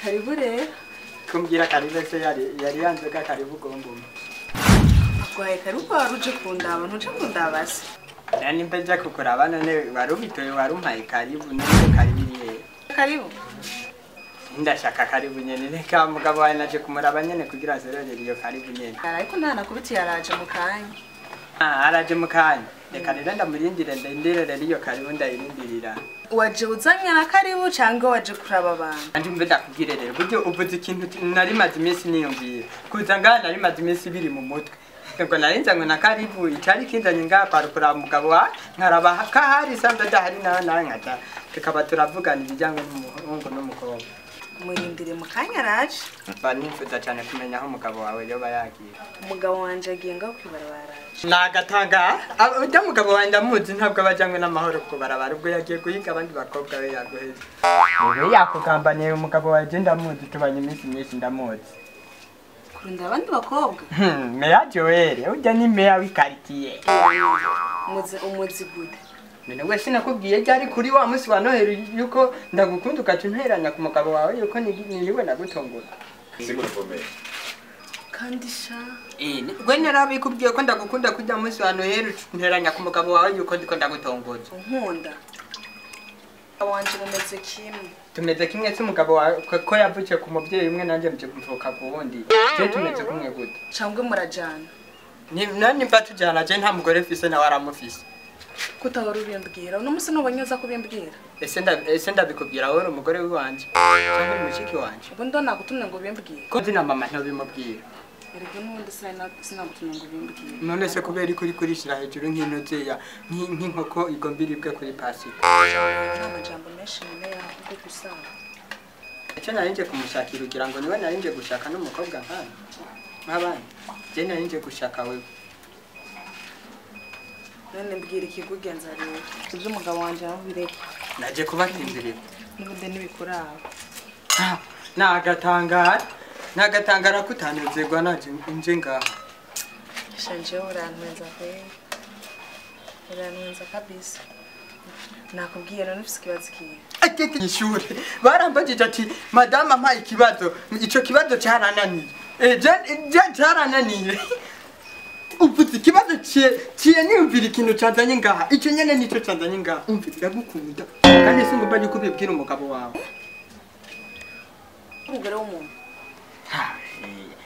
Karibu rero. Kumbwira karibu se yari yanze ka karibu gombo. Gwaye karibu waruje kundaba ntuje kundaba se. Nani mpeja kukuraba none warubitoye warumpaye karibu none karibu. Karibu. Ndashaka karibu nyene reka mugabo wawe naje kumuraba nyene kugira azerere iyo karibu nyene. Ariko ntana kubitiye araje mu kanya. Araje mu kanya. Reka rero ndamurindire ndenderere iyo karibu ndayirindirira. Waje uzanye na karibu cyangwa waje kuraba abantu? Andi mbeda kubwire rero buryo uvuze ikintu nari maze iminsi niyumvira. Kuza ngana nari maze iminsi biri mu mutwe. Ngo narinzanywe na karibu itari kinzanye ngaha parukura mugabo wa nkaraba kahari sanze dahari nawe nkata. Tukaba turavugana ibijyanye n'umuhungu n'umukobwa. Murindire mu kanya araje. Banifuza cyane kumenya aho umugabo wawe yoba yagiye. Umugabo wanje agiye ngaho kwibarabara. Nagatanga ujya mugabo wawe ndamuzi ntabwo abajyanywe n'amahoro kubarabara ubwo yagiye guhiga abandi bakobwa be yaguheze. Ubu yakugambaniye umugabo wawe je ndamuzi tubanye iminsi myinshi ndamuzi. Kurunda abandi bakobwa? Meya Joel, ujya ni meya w'ikaritiye. Umuzi gute? None wese nakubwiye ryari kuri wa munsi wa Noheli yuko ndagukunda ukatunteranya ku mugabo wawe yuko niwe nagutongora. Simuruvomera. Kandi sha. Gwe narabikubwiye ko ndagukunda kujya munsi wa Noheli nteranya ku mugabo wawe yuko ndiko ndagutongoza. Nkunda. Abanje bameze kimwe. Tumeze kimwe se umugabo wawe ko yavukiye ku mubyeyi umwe nanjye mje kumvuka ku wundi. Je tumeze kumwe gute? Cyangwa murajana. Nani mbatujana je nta mugore fise na waramufise. Kutahora ubimbwira uno musi nubanyoza kubimbwira ese ndabikubwira wowe umugore wanje cyangwa mushiki wanje ubu ndo nagutumye ngo bimbwire ko zina mama ntobimubwira erega nundi sinagutumye ngo bimbwire none se kubera ikuri kurishira hejuru nk'intozeya nk'inkoko igombiribwe kuri pasika n'amajambo menshi nyine yavuga gusanga icyo narinje kumushakira ugira ngo niwe narinje gushaka n'umukobwa nk'abandi je narinje gushaka wewe none mbwira ikigugenza rero ibyo umugabo wanje aho bireka naje kubatinzirira n'ubundi nibikuraba nagatangara kutanezerwa naje nje ngaha shanje urantwenza kabisa nakubwiye none ufise ikibazo kiye ishuri barambagije ati madame ampaye ikibazo ico kibazo cyarananiye je cyarananiye uvuze ikibazo ciye niyumvira ikintu cyanzanye ngaha icyo nyene nico cyanzanye ngaha umvira gukunda kandi singomba yuko ubibwira umugabo wawe umugore w'umuntu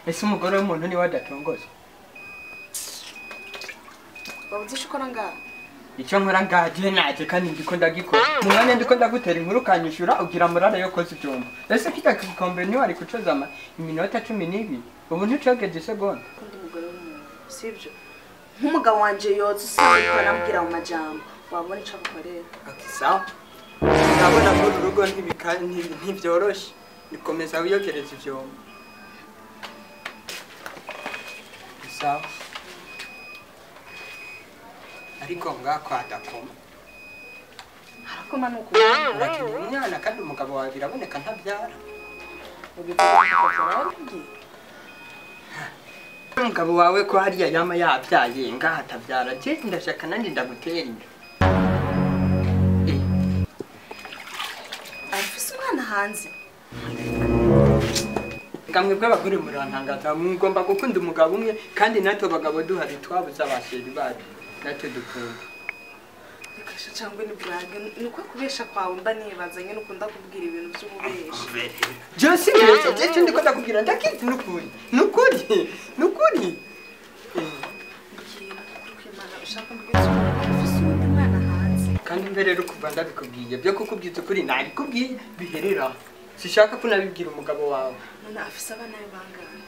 ese umugore w'umuntu ni wadatongoza wabuze ukora ngaha icyo nkora ngaha je naje kandi ndiko ndagikora mu mwanya ndiko ndagutera inkuru kanyishura ugira murara yo koza ibyombo ese kita kikombe ni wari kucoza iminota 12 ubu nticogeje isegonda sibyo nk'umugabo wanje yoza usanga arambwira mu majambo wabona ico gukorera akisawa ndabona ko urugo ntibyoroshe nikomeza wiyogereza ivyombo sawa ariko ngako adakoma harakoma nuko urakeneye umwana kandi umugabo wawe biraboneka ntabyara umugabo wawe ko hariya yama yabyaye ngaha atabyara je ndashaka nandi ndagutera inda afise umwana hanze ngamwe bw'abagore murantangaza mugomba gukunda umugabo umwe kandi natwe bagabo duhari twabuze abasheri bacu natwe dukunda rikasha cyangwa ni brage nuko kubesha kwawe mba nibaza nyene ukunda kubwira ibintu by'ububesha je sibesha je ndiko ndakubwira ndakizi nukuri kandi mbere rero kuva ndabikubwiye byo kukubwiza ukuri nabikubwiye biherera sishaka ko nabibwira umugabo wawe none afise abana bangana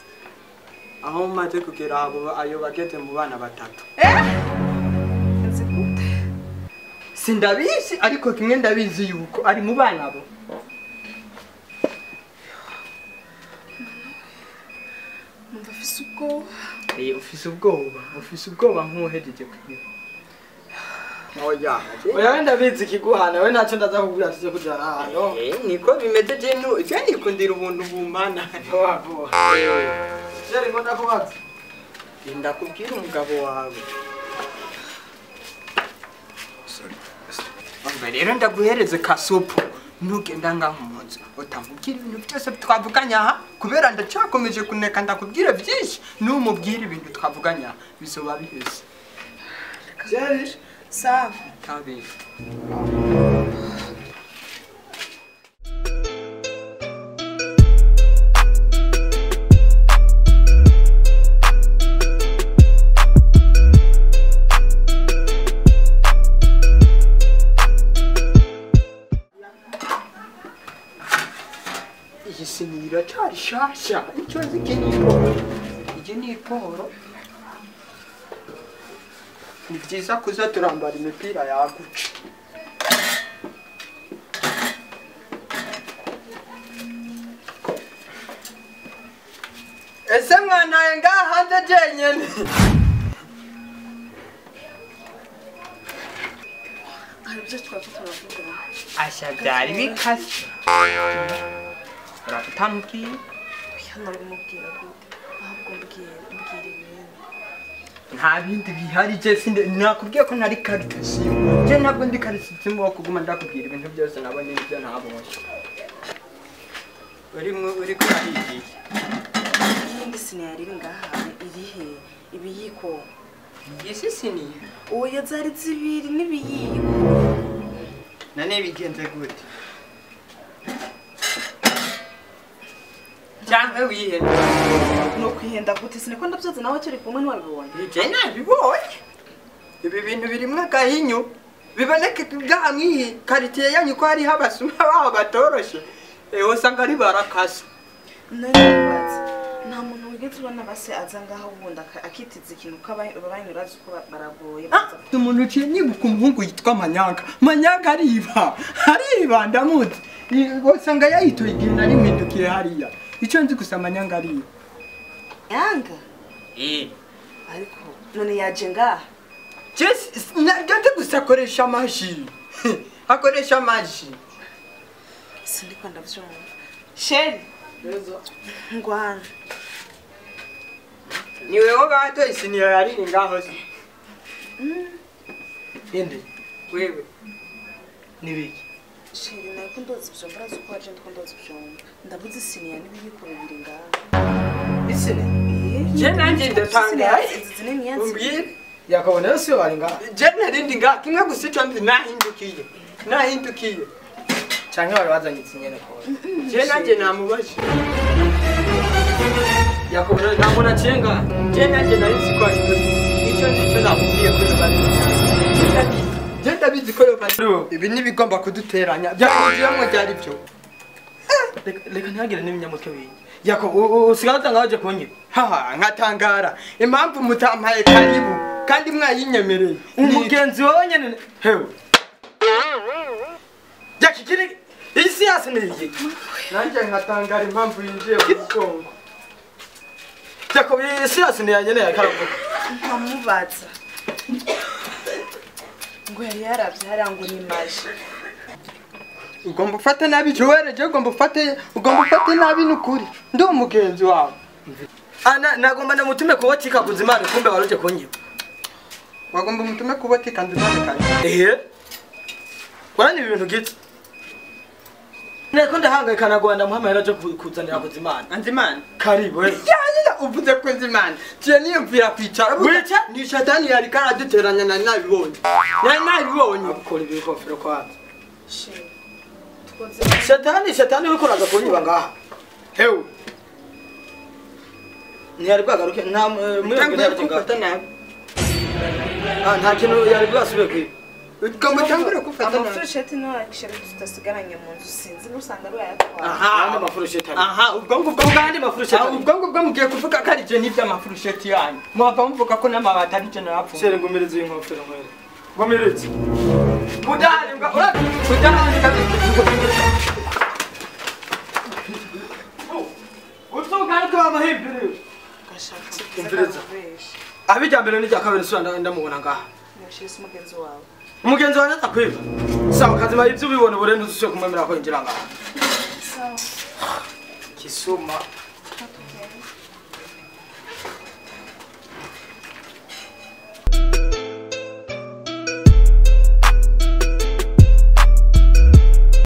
aho maze kugera ayo bageze mu bana batatu sindabizi ariko kimwe ndabizi yuko ari mu bana bo numva afise ubwoba ufise ubwoba nk'uhejeje kugira Oya ndabizi kiguhana we ntacyo ndazakubwira tuje kujana hano. Niko bimeze je nikundira ubuntu bumana. Jeri ngo ndakubaza. Ndakubwira umugabo wawe. Sorry. Rero ndaguhereze kasupu ntugenda ngaho mu nzu utamubwira ibintu byose twavuganye aha kubera ndacakomeje kuneka ndakubwira byinshi n'umubwira ibintu twavuganye aha bizoba biheze Jerry sawa tabi Sinira cyari shasha icyo iki ni iporo ni byiza kuza turambara imipira yaguca ese mwanaye ngaha hanze jenyene aribyo twavuga asha byari bikase Ratamki hano rumubwira gute ahubwo mbwira ibintu nta bindi bihari je sinde nakubwiye ko ntari karitasiyo je ntabwo ndi karitasiyo wo kuguma ndakubwira ibintu byose nabonye ibyo ntabonye uri kurahiriye indi sinari ngaha irihe ibiyiko yesi sini oya zari zibiri n'ibiyiko nane bigenze gute cyangwa wihenda no kwihenda gute sineko ndabyaza nawe cyari kumwe n'wabibonye je nabibonye ibi bintu birimwe gahinyu biboneke bwamwihi karitiye yanyu ko hari habasuma baho batoroshe usanga ari barakasa naribaza nta muntu wigeze ubona base aza ngaho ubundi akitiza ikintu kabanyura uko baragoye umuntu uciye nibuka umuhungu yitwa Manyaga ariba ndamuzi usanga yahitoye igihe nari mpindukiye hariya icyo nzi gusa Manyanga ariyo Yanga ariko none yaje ngaha nagende gusa akoresha amaji akoresha amaji sindiko ndavyumva sheri ngwana niwe wo gato isiniyo yari ngaho se ende wewe nibiki sheri nako ndozi byomba razi ko waje ndiko ndozi byomba ndabuze isiniya n'ibiyiko bibiri ngaha isine je nanje ndatangaye umbire Yakobo nayo siyo bari ngaha je narindi ngaha kimwe gusa icyo nzi nahindukiye canke bari bazanye ikinyene ko je nanje namubaje Yakobo ntabwo nacenga je nanje nari ko icyo nzi cyo nakubwiye ko je ndabizi ko ibi nibigomba kuduteranya byakujyemo byari byo reka ntihagire n'ibinyamutwe winyi Yakobo usigaye utanga waje kunyiba haha nkatangara impamvu mutampaye karibu kandi mwayinyemereye umugenzi wawe nyene hewe yakikiri isi yase niyi nanje nkatangara impamvu yinjiye mu Kongo Yakobo isi yase niyanyene yakaravuga nkamubaza ngo yari yaravye harango ni maji ugomba ufate nabi Joel je ugomba ufate nabi nukuri ndi umugenzi wawe nagomba ndamutume kubotika kuzimana kumbe waroje kunyiba wagomba mutume kubotika ndimane kandi warani ibintu giti Neko ndahangayika nagwanda muhamahera cyo kuzanira kuzimana Anzimana karibu yanya uvuze ko Nzimana je niyumvira kwicara wica ni shatani yari karaduteranya na nabibonye akora ibikofero kwaza she shatani wikoraga kunyiba ngaha hewe ntiyari bwagaruke nta mwebwe gufata nabi nta kintu yari bwasubire kwiba ugomba cyangwa gufata nabi amafurusheti no akishara tutasigaranye mu nzu sinzi n'usanga ari ayatwara aha amafurusheti ubwongo bw'andi mafurusheti ubwongo bwo mugiye kuvuga ko ari je n'ibyo amafurusheti yanyu mwava muvuga ko n'amabati ari je napfu shere ngomereze inkofero mwere ngomereze budari budari utugari kwa mahibire gashaka abijambere n'ijya kabiri sura ndamubona ngaha mushise umugenzi wawe umugenzi wanjye atakwiba sawa kazima ibyo ubibona burende usuye kumwemera ko injira ngaha sawa kisuma